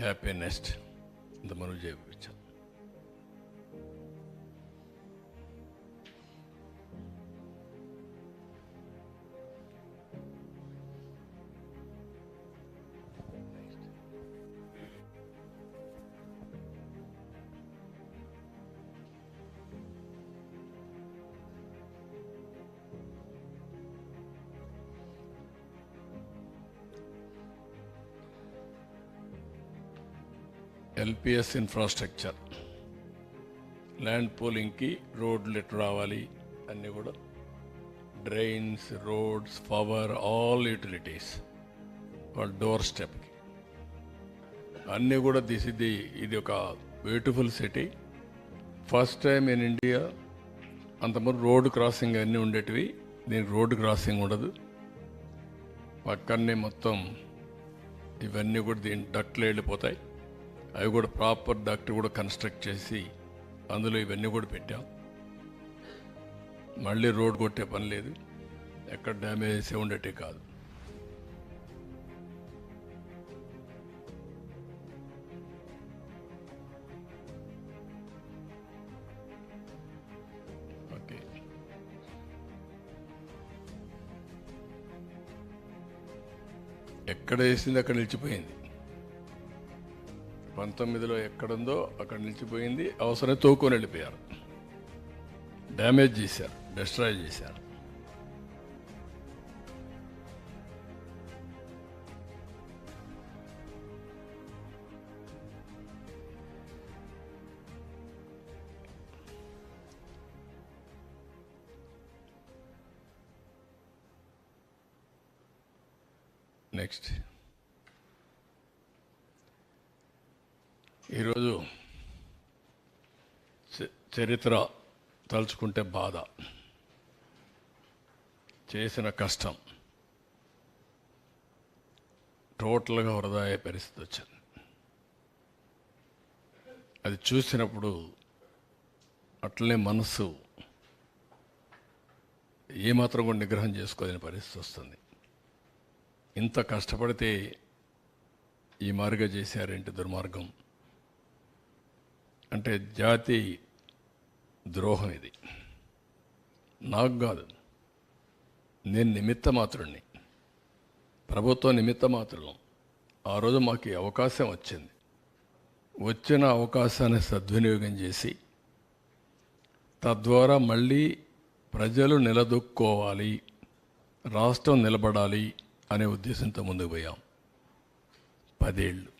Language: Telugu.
హ్యాపీనెస్ట్ ఇంత మనం చేయించాం. ఎల్పిఎస్ ఇన్ఫ్రాస్ట్రక్చర్, ల్యాండ్ పూలింగ్కి రోడ్లు ఎటు రావాలి అన్నీ కూడా, drains, roads, power, all utilities వాళ్ళ డోర్ స్టెప్కి అన్నీ కూడా ఇది ఒక beautiful city. First time in India. అంతకుముందు రోడ్డు క్రాసింగ్ అన్నీ ఉండేటివి, దీనికి రోడ్డు క్రాసింగ్ ఉండదు. పక్కనే మొత్తం ఇవన్నీ కూడా దీని డక్ట్లు వెళ్ళిపోతాయి. అవి కూడా ప్రాపర్ డక్ట్ కూడా కన్స్ట్రక్ట్ చేసి అందులో ఇవన్నీ కూడా పెట్టాం. మళ్ళీ రోడ్ కొట్టే పని లేదు, ఎక్కడ డ్యామేజెస్ ఉండేటే కాదు. ఓకే, ఎక్కడ వేసింది అక్కడ నిలిచిపోయింది. 19లో ఎక్కడుందో అక్కడ నిలిచిపోయింది. అవసరం తోకొని వెళ్ళిపోయారు, డ్యామేజ్ చేశారు, డిస్ట్రాయ్ చేశారు. నెక్స్ట్, ఈరోజు చరిత్ర తలుచుకుంటే బాధ. చేసిన కష్టం టోటల్గా వృధా అయ్యే పరిస్థితి వచ్చింది. అది చూసినప్పుడు అట్లనే మనసు ఏమాత్రం కూడా నిగ్రహం చేసుకోలేని పరిస్థితి వస్తుంది. ఇంత కష్టపడితే ఈ మార్గం చేశారేంటి దుర్మార్గం అంటే జాతి ద్రోహం. ఇది నాకు కాదు, నేను నిమిత్త మాత్రుడిని, ప్రభుత్వం నిమిత్త మాత్రం. ఆ రోజు మాకు ఈ అవకాశం వచ్చింది. వచ్చిన అవకాశాన్ని సద్వినియోగం చేసి తద్వారా మళ్ళీ ప్రజలు నిలదొక్కోవాలి, రాష్ట్రం నిలబడాలి అనే ఉద్దేశంతో ముందుకు పోయాం. 10 ఏళ్ళు